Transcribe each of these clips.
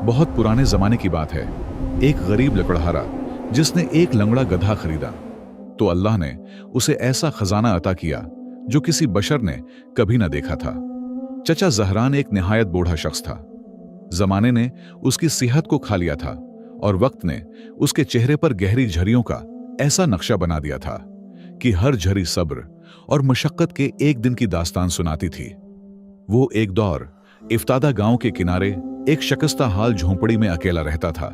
बहुत पुराने जमाने की बात है। एक गरीब लकड़हारा जिसने एक लंगड़ा गधा खरीदा, तो अल्लाह ने उसे ऐसा खजाना अता किया जो किसी बशर ने कभी न देखा था। चचा जहरान एक निहायत बूढ़ा शख्स था। जमाने ने उसकी सेहत को खा लिया था और वक्त ने उसके चेहरे पर गहरी झरियों का ऐसा नक्शा बना दिया था कि हर झरी सब्र और मशक्कत के एक दिन की दास्तान सुनाती थी। वो एक दौर इफ्तादा गांव के किनारे एक शकस्ता हाल झोंपड़ी में अकेला रहता था,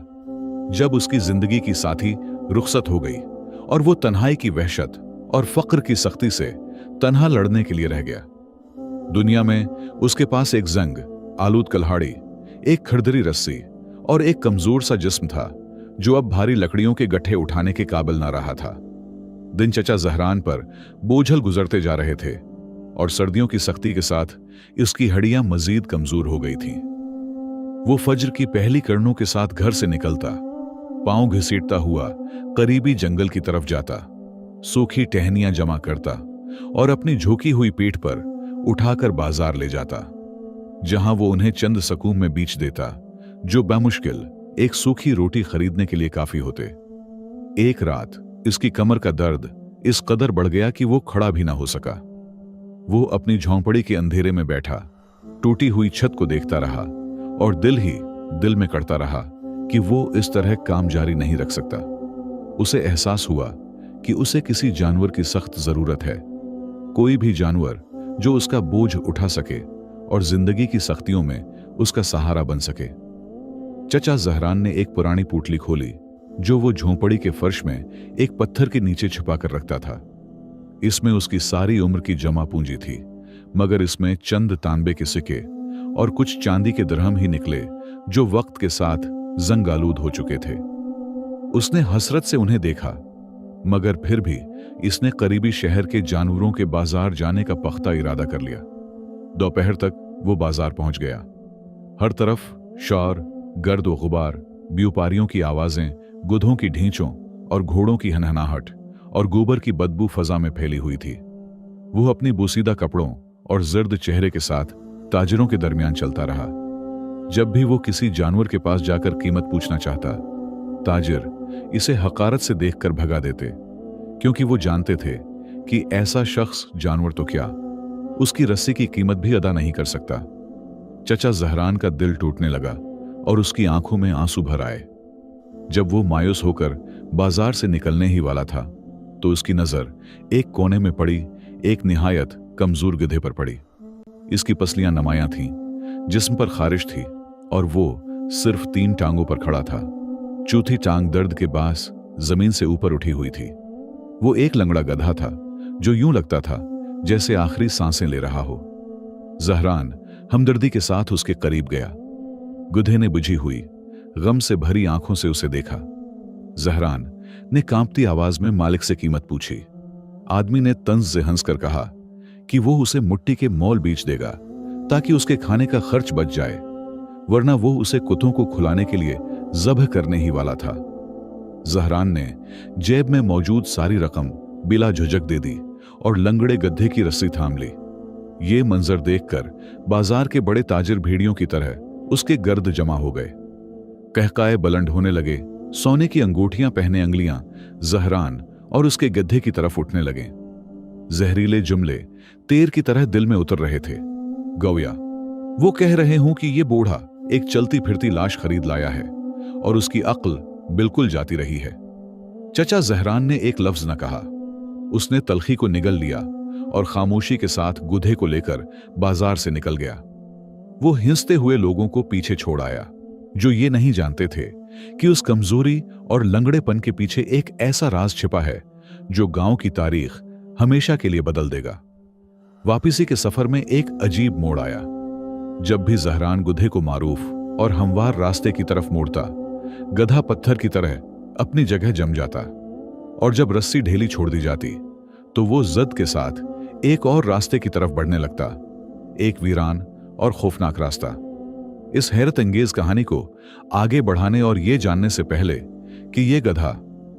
जब उसकी जिंदगी की साथी रुखसत हो गई और वो तन्हाई की वहशत और फक्र की सख्ती से तन्हा लड़ने के लिए रह गया। दुनिया में उसके पास एक जंग, आलूद कल्हाड़ी, एक खरदरी रस्सी और एक कमजोर सा जिस्म था जो अब भारी लकड़ियों के गट्ठे उठाने के काबिल ना रहा था। दिन चचा जहरान पर बोझल गुजरते जा रहे थे और सर्दियों की सख्ती के साथ इसकी हड्डियां मजीद कमजोर हो गई थीं। वो फज्र की पहली किरणों के साथ घर से निकलता, पांव घसीटता हुआ करीबी जंगल की तरफ जाता, सूखी टहनियां जमा करता और अपनी झुकी हुई पीठ पर उठाकर बाजार ले जाता, जहां वो उन्हें चंद सकूम में बेच देता जो बामुश्किल एक सूखी रोटी खरीदने के लिए काफी होते। एक रात इसकी कमर का दर्द इस कदर बढ़ गया कि वो खड़ा भी ना हो सका। वो अपनी झोंपड़ी के अंधेरे में बैठा टूटी हुई छत को देखता रहा और दिल ही दिल में करता रहा कि वो इस तरह काम जारी नहीं रख सकता। उसे एहसास हुआ कि उसे किसी जानवर की सख्त जरूरत है, कोई भी जानवर जो उसका बोझ उठा सके और जिंदगी की सख्तियों में उसका सहारा बन सके। चचा जहरान ने एक पुरानी पुतली खोली जो वो झोंपड़ी के फर्श में एक पत्थर के नीचे छुपा कर रखता था। इसमें उसकी सारी उम्र की जमा पूंजी थी, मगर इसमें चंद तांबे के सिक्के और कुछ चांदी के दरहम ही निकले जो वक्त के साथ जंग आलूद हो चुके थे। उसने हसरत से उन्हें देखा, मगर फिर भी इसने करीबी शहर के जानवरों के बाजार जाने का पख्ता इरादा कर लिया। दोपहर तक वो बाजार पहुंच गया। हर तरफ शौर, गर्द व गुबार, व्यापारियों की आवाजें, गुधों की ढींचों और घोड़ों की हनहनाहट और गोबर की बदबू फजा में फैली हुई थी। वो अपनी बोसीदा कपड़ों और जर्द चेहरे के साथ ताजरों के दरमियान चलता रहा। जब भी वो किसी जानवर के पास जाकर कीमत पूछना चाहता, ताजिर इसे हकारत से देखकर भगा देते, क्योंकि वो जानते थे कि ऐसा शख्स जानवर तो क्या, उसकी रस्सी की कीमत भी अदा नहीं कर सकता। चचा जहरान का दिल टूटने लगा और उसकी आंखों में आंसू भर आए। जब वो मायूस होकर बाजार से निकलने ही वाला था, तो उसकी नजर एक कोने में पड़ी एक निहायत कमजोर गधे पर पड़ी। इसकी पसलियां नमायां थीं, जिस्म पर खारिश थी और वो सिर्फ 3 टांगों पर खड़ा था। चौथी टांग दर्द के बास जमीन से ऊपर उठी हुई थी। वो एक लंगड़ा गधा था जो यूं लगता था जैसे आखिरी सांसें ले रहा हो। जहरान हमदर्दी के साथ उसके करीब गया। गधे ने बुझी हुई गम से भरी आंखों से उसे देखा। जहरान ने कांपती आवाज में मालिक से कीमत पूछी। आदमी ने तंज से हंसकर कहा कि वो उसे मुट्ठी के मोल बेच देगा ताकि उसके खाने का खर्च बच जाए, वरना वो उसे कुत्तों को खुलाने के लिए ज़ब्ह करने ही वाला था। जहरान ने जेब में मौजूद सारी रकम बिला झुझक दे दी और लंगड़े गधे की रस्सी थाम ली। ये मंजर देखकर बाजार के बड़े ताजिर भेड़ियों की तरह उसके गर्द जमा हो गए। कहकाए बुलंद होने लगे। सोने की अंगूठियां पहने अंगलियां जहरान और उसके गधे की तरफ उठने लगे। जहरीले जुमले तीर की तरह दिल में उतर रहे थे। गौया, वो कह रहे हूं कि ये बूढ़ा एक चलती फिरती लाश खरीद लाया है और उसकी अक्ल बिल्कुल जाती रही है। चचा जहरान ने एक लफ्ज न कहा। उसने तलखी को निगल लिया और खामोशी के साथ गुधे को लेकर बाजार से निकल गया। वो हिंसते हुए लोगों को पीछे छोड़ आया, जो ये नहीं जानते थे कि उस कमजोरी और लंगड़ेपन के पीछे एक ऐसा राज छिपा है जो गांव की तारीख हमेशा के लिए बदल देगा। वापसी के सफर में एक अजीब मोड़ आया। जब भी जहरान गुधे को मारूफ और हमवार रास्ते की तरफ मोड़ता, गधा पत्थर की तरह अपनी जगह जम जाता और जब रस्सी ढीली छोड़ दी जाती तो वो जद के साथ एक और रास्ते की तरफ बढ़ने लगता, एक वीरान और खौफनाक रास्ता। इस हैरत अंगेज कहानी को आगे बढ़ाने और ये जानने से पहले कि ये गधा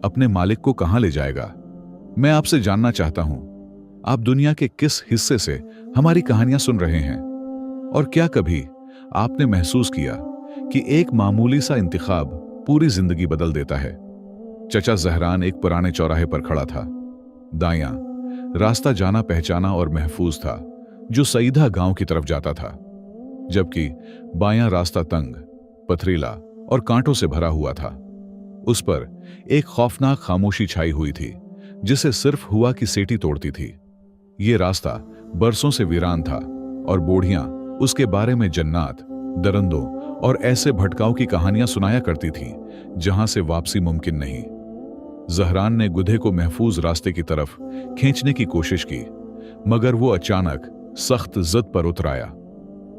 अपने मालिक को कहां ले जाएगा, मैं आपसे जानना चाहता हूं, आप दुनिया के किस हिस्से से हमारी कहानियां सुन रहे हैं और क्या कभी आपने महसूस किया कि एक मामूली सा इंतखाब पूरी जिंदगी बदल देता है। चचा जहरान एक पुराने चौराहे पर खड़ा था। दायां रास्ता जाना पहचाना और महफूज था, जो सईदा गांव की तरफ जाता था, जबकि बायां रास्ता तंग, पथरीला और कांटों से भरा हुआ था। उस पर एक खौफनाक खामोशी छाई हुई थी, जिसे सिर्फ हुआ की सीटी तोड़ती थी। ये रास्ता बरसों से वीरान था और बूढ़ियां उसके बारे में जन्नात, दरिंदों और ऐसे भटकाव की कहानियां सुनाया करती थीं जहां से वापसी मुमकिन नहीं। जहरान ने गुधे को महफूज रास्ते की तरफ खींचने की कोशिश की, मगर वो अचानक सख्त जिद पर उतर आया।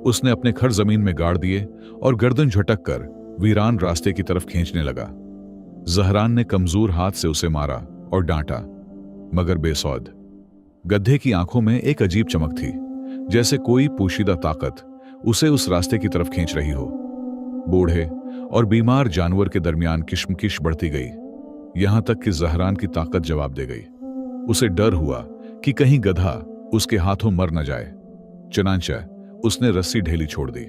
उसने अपने खर जमीन में गाड़ दिए और गर्दन झटक कर वीरान रास्ते की तरफ खींचने लगा। जहरान ने कमजोर हाथ से उसे मारा और डांटा, मगर बेसौद। गधे की आंखों में एक अजीब चमक थी, जैसे कोई पोशीदा ताकत उसे उस रास्ते की तरफ खींच रही हो। बूढ़े और बीमार जानवर के दरमियान किशमकिश बढ़ती गई, यहां तक कि जहरान की ताकत जवाब दे गई। उसे डर हुआ कि कहीं गधा उसके हाथों मर न जाए। चुनांचे उसने रस्सी ढेली छोड़ दी।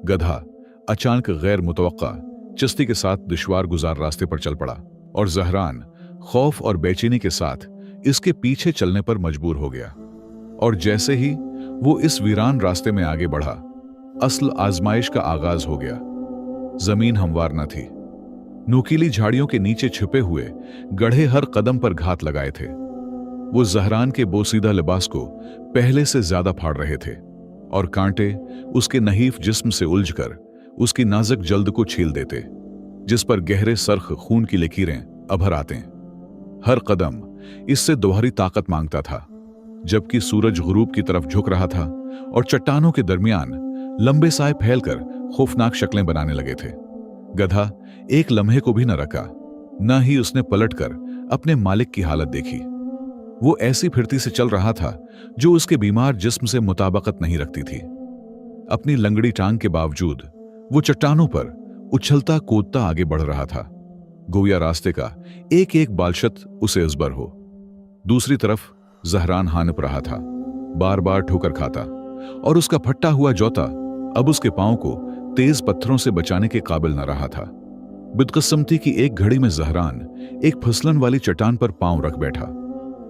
गधा अचानक गैर मुतवक्का चस्ती के साथ दुश्वार गुजार रास्ते पर चल पड़ा और जहरान खौफ और बेचैनी के साथ इसके पीछे चलने पर मजबूर हो गया। और जैसे ही वो इस वीरान रास्ते में आगे बढ़ा, असल आजमाइश का आगाज हो गया। जमीन हमवार न थी। नुकीली झाड़ियों के नीचे छिपे हुए गड्ढे हर कदम पर घात लगाए थे। वो जहरान के बोसीदा लिबास को पहले से ज्यादा फाड़ रहे थे और कांटे उसके नहीफ जिस्म से उलझकर उसकी नाजुक जल्द को छील देते, जिस पर गहरे सरख खून की लकीरें अभर आते। हर कदम इससे दोहरी ताकत मांगता था, जबकि सूरज गुरूब की तरफ झुक रहा था और चट्टानों के दरमियान लंबे साए फैलकर खौफनाक शक्लें बनाने लगे थे। गधा एक लम्हे को भी न रखा, न ही उसने पलटकर अपने मालिक की हालत देखी। वो ऐसी फिरती से चल रहा था जो उसके बीमार जिस्म से मुताबकत नहीं रखती थी। अपनी लंगड़ी टांग के बावजूद वो चट्टानों पर उछलता कूदता आगे बढ़ रहा था, गोया रास्ते का एक एक बालशत उसे इज़बर हो। दूसरी तरफ जहरान हानप रहा था, बार बार ठोकर खाता, और उसका फटा हुआ जौता अब उसके पांव को तेज पत्थरों से बचाने के काबिल न रहा था। बदकिस्मती की एक घड़ी में जहरान एक फिसलन वाली चट्टान पर पांव रख बैठा।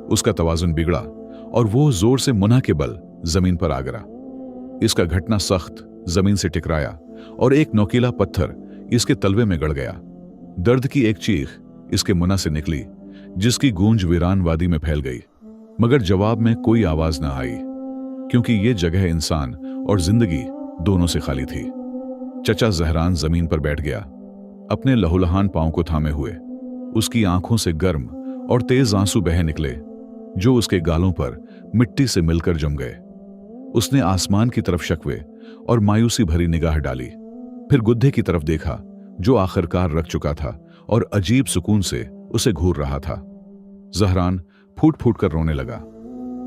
उसका तवाजुन बिगड़ा और वो जोर से मुन्ना के बल जमीन पर आ गिरा। इसका घटना सख्त जमीन से टकराया और एक नोकीला पत्थर इसके तलवे में गड़ गया। दर्द की एक चीख इसके मुन्ना से निकली, जिसकी गूंज वीरान वादी में फैल गई, मगर जवाब में कोई आवाज न आई, क्योंकि ये जगह इंसान और जिंदगी दोनों से खाली थी। चचा जहरान जमीन पर बैठ गया, अपने लहूलुहान पांव को थामे हुए। उसकी आंखों से गर्म और तेज आंसू बह निकले, जो उसके गालों पर मिट्टी से मिलकर जम गए। उसने आसमान की तरफ शकवे और मायूसी भरी निगाह डाली, फिर गुद्धे की तरफ देखा, जो आखिरकार रख चुका था और अजीब सुकून से उसे घूर रहा था। जहरान फूट फूट कर रोने लगा।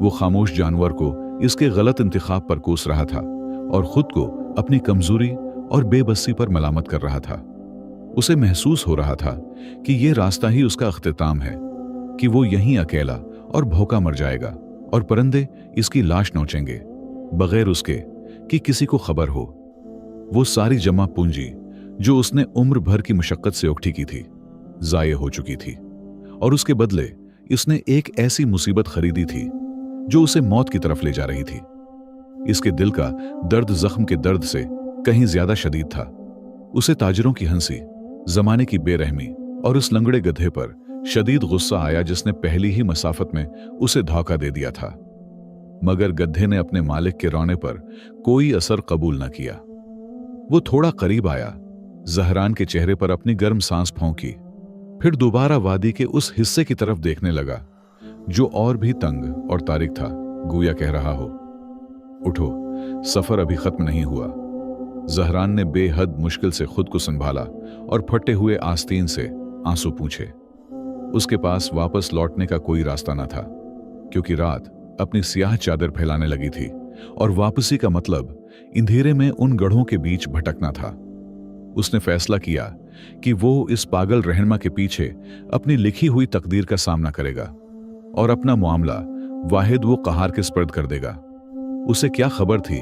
वो खामोश जानवर को इसके गलत इंतखाब पर कोस रहा था और खुद को अपनी कमजोरी और बेबसी पर मलामत कर रहा था। उसे महसूस हो रहा था कि यह रास्ता ही उसका अख्तिताम है, कि वो यहीं अकेला और भूखा मर जाएगा और परिंदे इसकी लाश नोचेंगे, बगैर उसके कि किसी को खबर हो। वो सारी जमा पूंजी जो उसने उम्र भर की मुशक्कत से इकट्ठी की थी, जाये हो चुकी थी, और उसके बदले इसने एक ऐसी मुसीबत खरीदी थी जो उसे मौत की तरफ ले जा रही थी। इसके दिल का दर्द जख्म के दर्द से कहीं ज्यादा शदीद था। उसे ताजिरों की हंसी, जमाने की बेरहमी और उस लंगड़े गधे पर शदीद गुस्सा आया जिसने पहली ही मसाफत में उसे धोखा दे दिया था। मगर गधे ने अपने मालिक के रोने पर कोई असर कबूल न किया। वो थोड़ा करीब आया, जहरान के चेहरे पर अपनी गर्म सांस फौंकी, फिर दोबारा वादी के उस हिस्से की तरफ देखने लगा जो और भी तंग और तारिक था, गोया कह रहा हो, उठो, सफर अभी खत्म नहीं हुआ। जहरान ने बेहद मुश्किल से खुद को संभाला और फटे हुए आस्तीन से आंसू पूछे। उसके पास वापस लौटने का कोई रास्ता न था, क्योंकि रात अपनी स्याह चादर फैलाने लगी थी और वापसी का मतलब अंधेरे में उन गढ़ों के बीच भटकना था। उसने फैसला किया कि वो इस पागल रहनुमा के पीछे अपनी लिखी हुई तकदीर का सामना करेगा और अपना मामला वाहिद वो कहार के स्पर्द कर देगा। उसे क्या खबर थी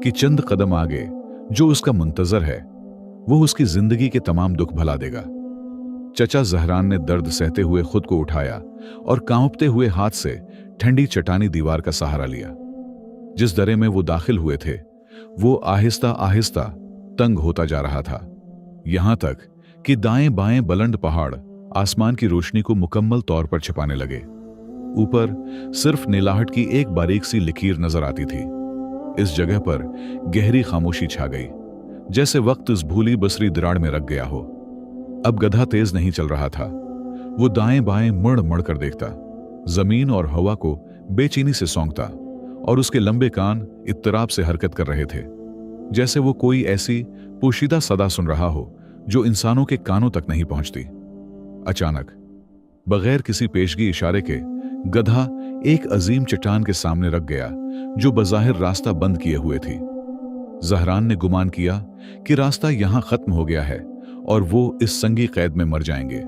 कि चंद कदम आगे जो उसका मुंतजर है वो उसकी जिंदगी के तमाम दुख भुला देगा। चचा जहरान ने दर्द सहते हुए खुद को उठाया और कांपते हुए हाथ से ठंडी चट्टानी दीवार का सहारा लिया। जिस दरे में वो दाखिल हुए थे वो आहिस्ता आहिस्ता तंग होता जा रहा था, यहां तक कि दाएं बाएं बुलंद पहाड़ आसमान की रोशनी को मुकम्मल तौर पर छिपाने लगे। ऊपर सिर्फ नीलाहट की एक बारीक सी लकीर नजर आती थी। इस जगह पर गहरी खामोशी छा गई, जैसे वक्त इस भूली बसरी दराड़ में रख गया हो। अब गधा तेज नहीं चल रहा था। वो दाएं बाएं मुड़ मुड़ कर देखता, जमीन और हवा को बेचैनी से सौंकता, और उसके लंबे कान इत्तराब से हरकत कर रहे थे, जैसे वो कोई ऐसी पोशीदा सदा सुन रहा हो जो इंसानों के कानों तक नहीं पहुंचती। अचानक बगैर किसी पेशगी इशारे के गधा एक अजीम चट्टान के सामने रख गया जो बज़ाहिर रास्ता बंद किए हुए थी। जहरान ने गुमान किया कि रास्ता यहां खत्म हो गया है और वो इस संगी कैद में मर जाएंगे।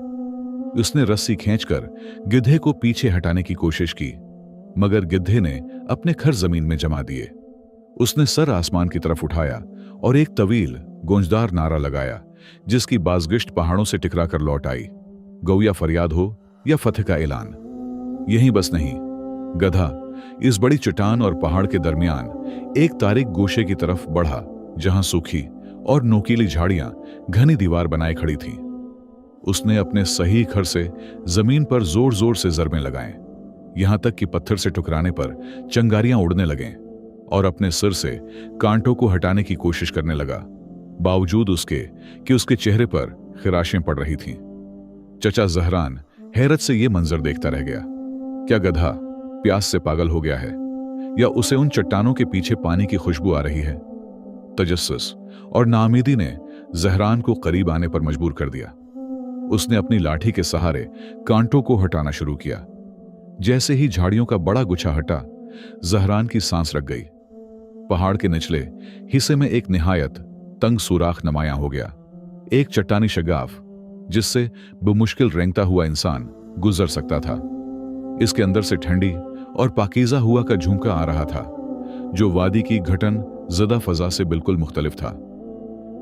उसने रस्सी खींचकर गिद्धे को पीछे हटाने की कोशिश की, मगर गिद्धे ने अपने खर जमीन में जमा दिए। उसने सर आसमान की तरफ उठाया और एक तवील गूंजदार नारा लगाया, जिसकी बाज़गिश्त पहाड़ों से टकरा कर लौट आई। गौया फरियाद हो या फतेह का ऐलान। यहीं बस नहीं, गधा इस बड़ी चट्टान और पहाड़ के दरमियान एक तारीक गोशे की तरफ बढ़ा, जहां सूखी और नोकीली झाड़ियां घनी दीवार बनाए खड़ी थीं। उसने अपने सही खर से जमीन पर जोर जोर से जरबें लगाएं, यहां तक कि पत्थर से टकराने पर चंगारियां उड़ने लगें, और अपने सिर से कांटों को हटाने की कोशिश करने लगा, बावजूद उसके कि उसके चेहरे पर खिराशें पड़ रही थीं। चचा जहरान हैरत से यह मंजर देखता रह गया। क्या गधा प्यास से पागल हो गया है, या उसे उन चट्टानों के पीछे पानी की खुशबू आ रही है? तजस्सुस और नाउमीदी ने जहरान को करीब आने पर मजबूर कर दिया। उसने अपनी लाठी के सहारे कांटों को हटाना शुरू किया। जैसे ही झाड़ियों का बड़ा गुच्छा हटा, जहरान की सांस रख गई। पहाड़ के निचले हिस्से में एक निहायत तंग सुराख नमाया हो गया, एक चट्टानी शगाफ जिससे बेमुश्किल रेंगता हुआ इंसान गुजर सकता था। इसके अंदर से ठंडी और पाकीज़ा हुआ का झुमका आ रहा था, जो वादी की घटन ज़दा फजा से बिल्कुल मुख्तलिफ था।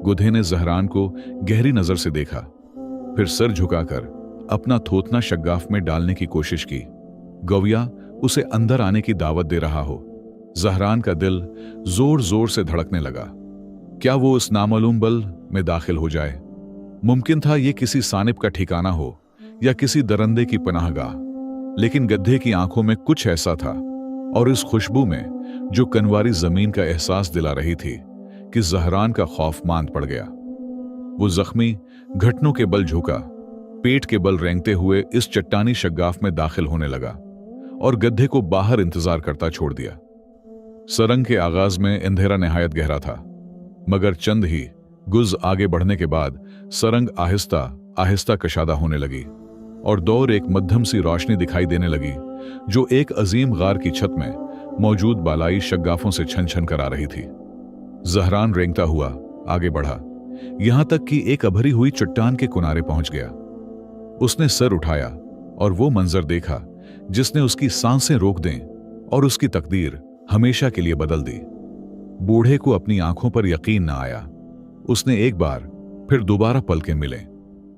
गुधे ने जहरान को गहरी नजर से देखा, फिर सर झुकाकर अपना थोतना शगाफ में डालने की कोशिश की। गौया उसे अंदर आने की दावत दे रहा हो। जहरान का दिल जोर जोर से धड़कने लगा। क्या वो उस नामालूम बल में दाखिल हो जाए? मुमकिन था ये किसी सानिब का ठिकाना हो या किसी दरंदे की पनाहगाह, लेकिन गधे की आंखों में कुछ ऐसा था, और इस खुशबू में जो कनवारी जमीन का एहसास दिला रही थी, कि जहरान का खौफ मांद पड़ गया। वो जख्मी घटनों के बल झुका, पेट के बल रेंगते हुए इस चट्टानी शगाफ में दाखिल होने लगा, और गधे को बाहर इंतजार करता छोड़ दिया। सरंग के आगाज में अंधेरा निहायत गहरा था, मगर चंद ही गुज आगे बढ़ने के बाद सरंग आहिस्ता आहिस्ता कशादा होने लगी, और दौर एक मध्यम सी रोशनी दिखाई देने लगी, जो एक अजीम गार की छत में मौजूद बालाई शगाफों से छन छन कर आ रही थी। जहरान रेंगता हुआ आगे बढ़ा, यहां तक कि एक अभरी हुई चट्टान के किनारे पहुंच गया। उसने सर उठाया और वो मंजर देखा जिसने उसकी सांसें रोक दें और उसकी तकदीर हमेशा के लिए बदल दी। बूढ़े को अपनी आंखों पर यकीन न आया। उसने एक बार फिर दोबारा पलकें मिले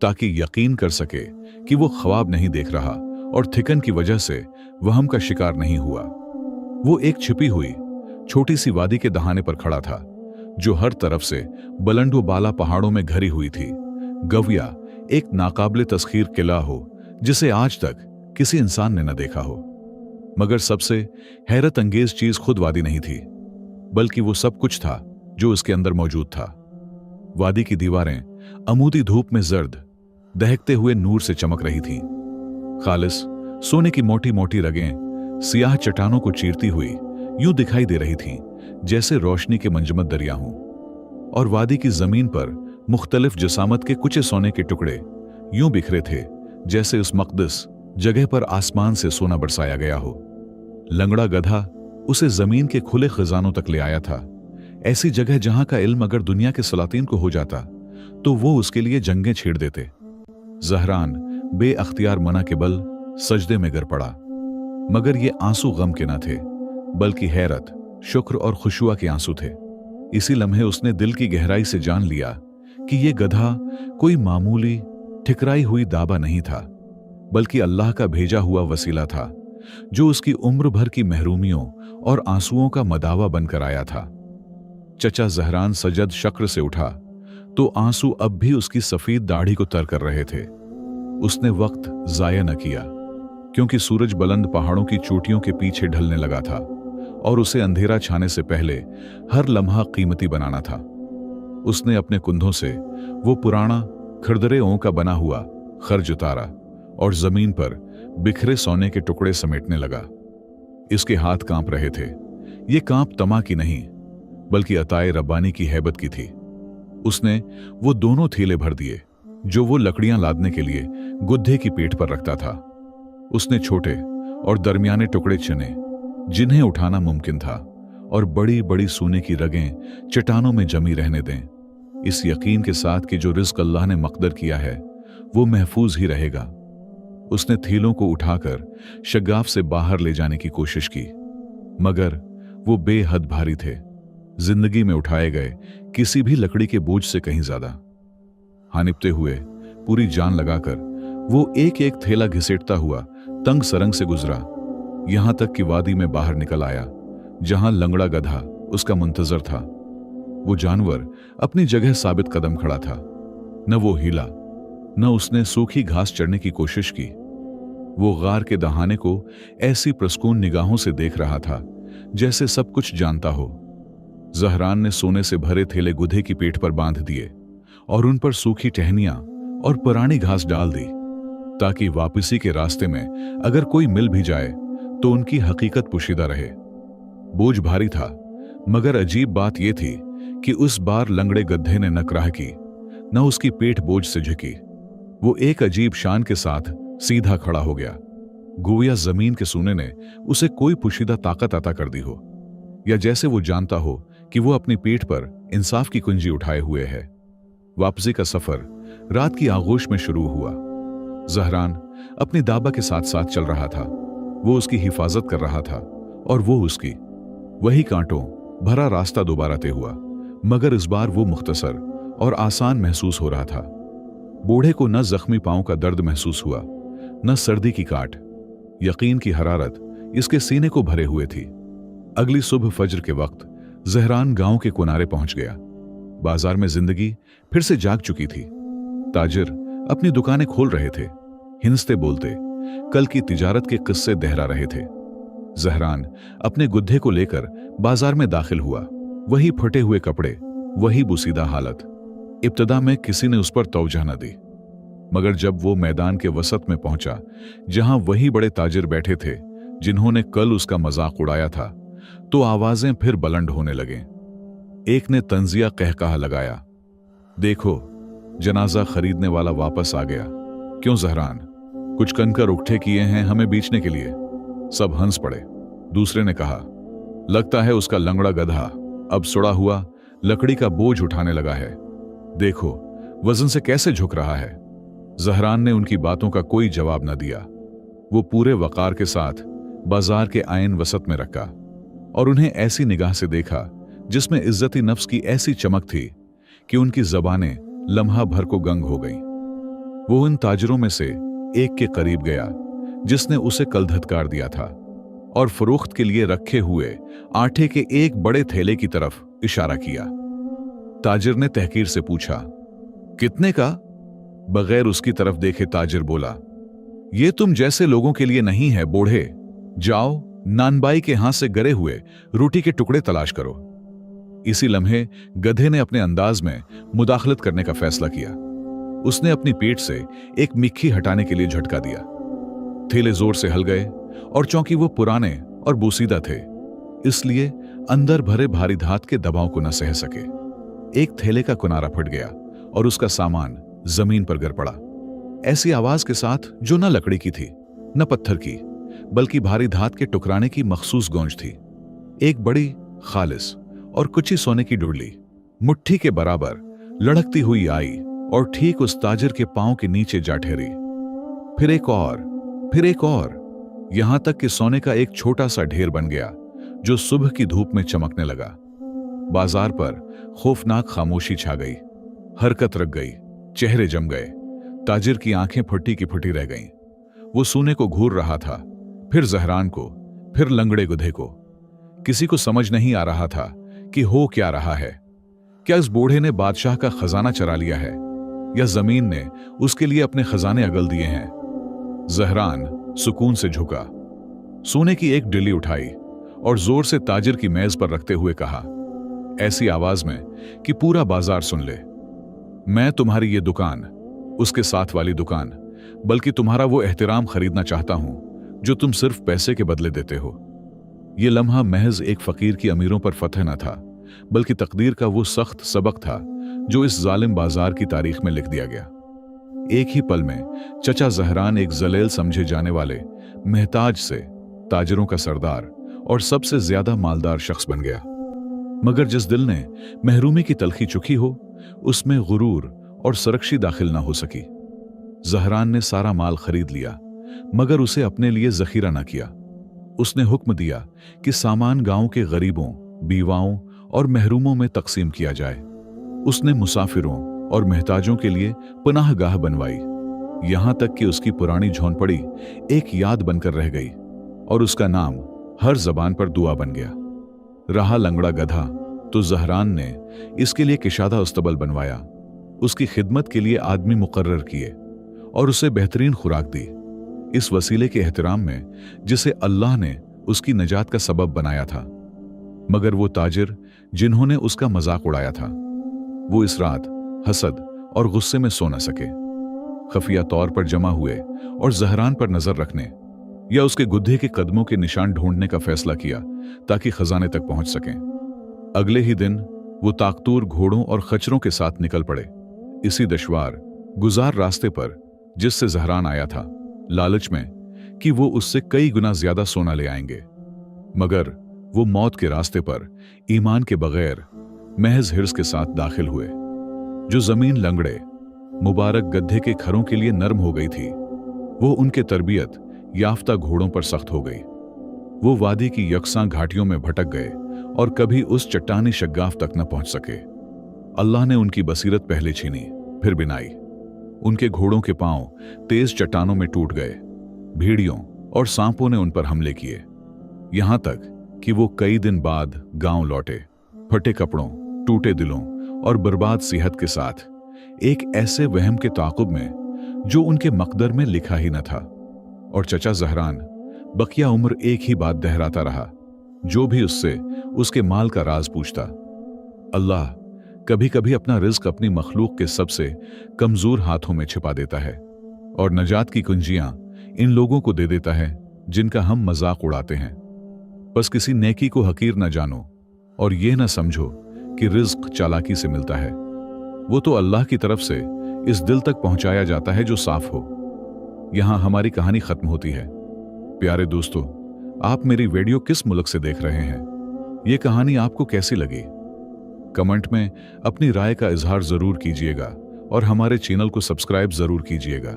ताकि यकीन कर सके कि वो ख्वाब नहीं देख रहा और थिकन की वजह से वहम का शिकार नहीं हुआ। वो एक छिपी हुई छोटी सी वादी के दहाने पर खड़ा था, जो हर तरफ से बुलंद व बाला पहाड़ों में घरी हुई थी। गविया एक नाकाबिले तस्खीर किला हो जिसे आज तक किसी इंसान ने न देखा हो। मगर सबसे हैरत अंगेज चीज खुद वादी नहीं थी, बल्कि वो सब कुछ था जो उसके अंदर मौजूद था। वादी की दीवारें अमूदी धूप में जर्द दहकते हुए नूर से चमक रही थीं। खालिस सोने की मोटी मोटी रगें सियाह चट्टानों को चीरती हुई यूं दिखाई दे रही थीं जैसे रोशनी के मंजमद दरिया हों, और वादी की जमीन पर मुख्तलिफ जसामत के कुचे सोने के टुकड़े यूं बिखरे थे जैसे उस मकदस जगह पर आसमान से सोना बरसाया गया हो। लंगड़ा गधा उसे जमीन के खुले खजानों तक ले आया था, ऐसी जगह जहां का इल्म अगर दुनिया के सलातीन को हो जाता तो वो उसके लिए जंगें छेड़ देते। जहरान बेअख्तियार मना के बल सजदे में गिर पड़ा, मगर ये आंसू गम के न थे, बल्कि हैरत, शुक्र और खुशुआ के आंसू थे। इसी लम्हे उसने दिल की गहराई से जान लिया कि ये गधा कोई मामूली ठिकराई हुई दाबा नहीं था, बल्कि अल्लाह का भेजा हुआ वसीला था, जो उसकी उम्र भर की महरूमियों और आंसुओं का मदावा बनकर आया था। चचा जहरान सजद शक्र से उठा तो आंसू अब भी उसकी सफेद दाढ़ी को तर कर रहे थे। उसने वक्त जाया न किया, क्योंकि सूरज बुलंद पहाड़ों की चोटियों के पीछे ढलने लगा था और उसे अंधेरा छाने से पहले हर लम्हा कीमती बनाना था। उसने अपने कुंधों से वो पुराना खरदरे ओं का बना हुआ खर्ज उतारा और जमीन पर बिखरे सोने के टुकड़े समेटने लगा। इसके हाथ कांप रहे थे। ये कांप तमा की नहीं, बल्कि अताए रब्बानी की हैबत की थी। उसने वो दोनों थैले भर दिए जो वो लकड़ियां लादने के लिए गुद्दे की पेट पर रखता था। उसने छोटे और दरमियाने टुकड़े चुने जिन्हें उठाना मुमकिन था, और बड़ी बड़ी सोने की रगें चट्टानों में जमी रहने दें, इस यकीन के साथ कि जो रिज़्क़ अल्लाह ने मक़दर किया है वो महफूज ही रहेगा। उसने थैलों को उठाकर शगाफ से बाहर ले जाने की कोशिश की, मगर वो बेहद भारी थे, जिंदगी में उठाए गए किसी भी लकड़ी के बोझ से कहीं ज्यादा। हानिपते हुए पूरी जान लगाकर वो एक एक थैला घिसेटता हुआ तंग सरंग से गुजरा, यहां तक कि वादी में बाहर निकल आया, जहां लंगड़ा गधा उसका मुंतजर था। वो जानवर अपनी जगह साबित कदम खड़ा था। न वो हिला, न उसने सूखी घास चढ़ने की कोशिश की। वो गार के दहाने को ऐसी प्रस्कून निगाहों से देख रहा था जैसे सब कुछ जानता हो। जहरान ने सोने से भरे थैले गुधे की पेट पर बांध दिए और उन पर सूखी टहनियां और पुरानी घास डाल दी, ताकि वापसी के रास्ते में अगर कोई मिल भी जाए तो उनकी हकीकत पोशीदा रहे। बोझ भारी था, मगर अजीब बात यह थी कि उस बार लंगड़े गधे ने न कराह की, न उसकी पेट बोझ से झुकी। वो एक अजीब शान के साथ सीधा खड़ा हो गया, गोया जमीन के सूने ने उसे कोई पुशीदा ताकत अता कर दी हो, या जैसे वो जानता हो कि वो अपनी पीठ पर इंसाफ की कुंजी उठाए हुए है। वापसी का सफर रात की आगोश में शुरू हुआ। जहरान अपनी दाबा के साथ साथ चल रहा था। वो उसकी हिफाजत कर रहा था और वो उसकी। वही कांटों भरा रास्ता दोबारा तय हुआ, मगर इस बार वो मुख्तसर और आसान महसूस हो रहा था। बूढ़े को न जख्मी पांव का दर्द महसूस हुआ, न सर्दी की काट। यकीन की हरारत इसके सीने को भरे हुए थी। अगली सुबह फज्र के वक्त जहरान गांव के किनारे पहुंच गया। बाजार में जिंदगी फिर से जाग चुकी थी। ताजिर अपनी दुकानें खोल रहे थे, हिंसते बोलते कल की तिजारत के किस्से दोहरा रहे थे। जहरान अपने गुद्दे को लेकर बाजार में दाखिल हुआ। वही फटे हुए कपड़े, वही बुसीदा हालत। इब्तदा में किसी ने उस पर तवज्जो न दी, मगर जब वो मैदान के वसत में पहुंचा, जहां वही बड़े ताजिर बैठे थे जिन्होंने कल उसका मजाक उड़ाया था, तो आवाजें फिर बुलंद होने लगे। एक ने तंजिया कहकहा लगाया, देखो जनाजा खरीदने वाला वापस आ गया। क्यों जहरान, कुछ कनकर उकठे किए हैं हमें बेचने के लिए? सब हंस पड़े। दूसरे ने कहा, लगता है उसका लंगड़ा गधा अब सुड़ा हुआ लकड़ी का बोझ उठाने लगा है। देखो वजन से कैसे झुक रहा है। जहरान ने उनकी बातों का कोई जवाब न दिया। वो पूरे वकार के साथ बाजार के आयन वसत में रखा और उन्हें ऐसी निगाह से देखा जिसमें इज्जती नफ्स की ऐसी चमक थी कि उनकी जबानें लम्हा भर को गंग हो गईं। वो उन ताजरों में से एक के करीब गया जिसने उसे कल धत्कार दिया था और फरोख्त के लिए रखे हुए आटे के एक बड़े थैले की तरफ इशारा किया। ताजिर ने तहकीर से पूछा, कितने का? बगैर उसकी तरफ देखे ताजिर बोला, ये तुम जैसे लोगों के लिए नहीं है बूढ़े। जाओ नानबाई के हाथ से गरे हुए रोटी के टुकड़े तलाश करो। इसी लम्हे गधे ने अपने अंदाज में मुदाखलत करने का फैसला किया। उसने अपनी पेट से एक मिक्खी हटाने के लिए झटका दिया। थैले जोर से हल गए और चौंकि वो पुराने और बोसीदा थे, इसलिए अंदर भरे भारी धात के दबाव को न सह सके। एक थैले का किनारा फट गया और उसका सामान जमीन पर गिर पड़ा, ऐसी आवाज के साथ जो न लकड़ी की थी न पत्थर की, बल्कि भारी धात के टुकराने की मखसूस गूंज थी। एक बड़ी खालिस और कुची सोने की डुरली मुट्ठी के बराबर लड़कती हुई आई और ठीक उस ताजिर के पांव के नीचे जा ठहरी। फिर एक और, यहां तक कि सोने का एक छोटा सा ढेर बन गया जो सुबह की धूप में चमकने लगा। बाजार पर खौफनाक खामोशी छा गई। हरकत रख गई, चेहरे जम गए। ताजिर की आंखें फटी की फटी रह गईं। वो सूने को घूर रहा था, फिर जहरान को, फिर लंगड़े गुधे को। किसी को समझ नहीं आ रहा था कि हो क्या रहा है। क्या इस बूढ़े ने बादशाह का खजाना चरा लिया है, या जमीन ने उसके लिए अपने खजाने अगल दिए हैं? जहरान सुकून से झुका, सोने की एक डिली उठाई और जोर से ताजिर की मेज पर रखते हुए कहा, ऐसी आवाज में कि पूरा बाजार सुन ले, मैं तुम्हारी ये दुकान, उसके साथ वाली दुकान, बल्कि तुम्हारा वो एहतराम खरीदना चाहता हूं जो तुम सिर्फ पैसे के बदले देते हो। यह लम्हा महज एक फकीर की अमीरों पर फतह न था, बल्कि तकदीर का वो सख्त सबक था जो इस जालिम बाजार की तारीख में लिख दिया गया। एक ही पल में चचा जहरान एक जलेल समझे जाने वाले महताज से ताजिरों का सरदार और सबसे ज्यादा मालदार शख्स बन गया। मगर जिस दिल ने महरूमी की तलखी चुकी हो, उसमें गुरूर और सरकशी दाखिल ना हो सकी। जहरान ने सारा माल खरीद लिया, मगर उसे अपने लिए जखीरा ना किया। उसने हुक्म दिया कि सामान गांव के गरीबों, बीवाओं और महरूमों में तकसीम किया जाए। उसने मुसाफिरों और महताजों के लिए पनाहगाह बनवाई, यहां तक कि उसकी पुरानी झोंपड़ी एक याद बनकर रह गई और उसका नाम हर जबान पर दुआ बन गया। रहा लंगड़ा गधा, तो जहरान ने इसके लिए किशादा उस्तबल बनवाया, उसकी खिदमत के लिए आदमी मुकर्रर किए और उसे बेहतरीन खुराक दी। इस वसीले के एहतराम में जिसे अल्लाह ने उसकी नजात का सबब बनाया था। मगर वो ताजिर जिन्होंने उसका मजाक उड़ाया था, वो इस रात हसद और गुस्से में सो न सके। खफिया तौर पर जमा हुए और जहरान पर नजर रखने या उसके गुद्धे के कदमों के निशान ढूंढने का फैसला किया ताकि खजाने तक पहुंच सकें। अगले ही दिन वो ताकतूर घोड़ों और खच्चरों के साथ निकल पड़े। इसी दुश्वार गुजार रास्ते पर जिससे जहरान आया था, लालच में कि वो उससे कई गुना ज्यादा सोना ले आएंगे। मगर वो मौत के रास्ते पर ईमान के बगैर महज हिर्स के साथ दाखिल हुए। जो जमीन लंगड़े मुबारक गड्ढे के खरों के लिए नरम हो गई थी, वो उनके तरबियत याफ्ता घोड़ों पर सख्त हो गई। वो वादी की यकसां घाटियों में भटक गए और कभी उस चट्टानी शग्गाफ तक न पहुंच सके। अल्लाह ने उनकी बसीरत पहले छीनी, फिर बिनाई। उनके घोड़ों के पांव तेज चट्टानों में टूट गए। भेड़ियों और सांपों ने उन पर हमले किए, यहां तक कि वो कई दिन बाद गांव लौटे, फटे कपड़ों, टूटे दिलों और बर्बाद सेहत के साथ, एक ऐसे वहम के ताक़ुब में जो उनके मकदर में लिखा ही न था। और चचा जहरान बकिया उम्र एक ही बात दोहराता रहा, जो भी उससे उसके माल का राज पूछता। अल्लाह कभी कभी अपना रिज्क अपनी मखलूक के सबसे कमजोर हाथों में छिपा देता है और नजात की कुंजियां इन लोगों को दे देता है जिनका हम मजाक उड़ाते हैं। बस किसी नेकी को हकीर न जानो और यह न समझो कि रिज्क चालाकी से मिलता है। वो तो अल्लाह की तरफ से इस दिल तक पहुंचाया जाता है जो साफ हो। यहां हमारी कहानी खत्म होती है। प्यारे दोस्तों, आप मेरी वीडियो किस मुल्क से देख रहे हैं? यह कहानी आपको कैसी लगी? कमेंट में अपनी राय का इजहार जरूर कीजिएगा और हमारे चैनल को सब्सक्राइब जरूर कीजिएगा।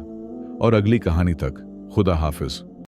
और अगली कहानी तक खुदा हाफिज।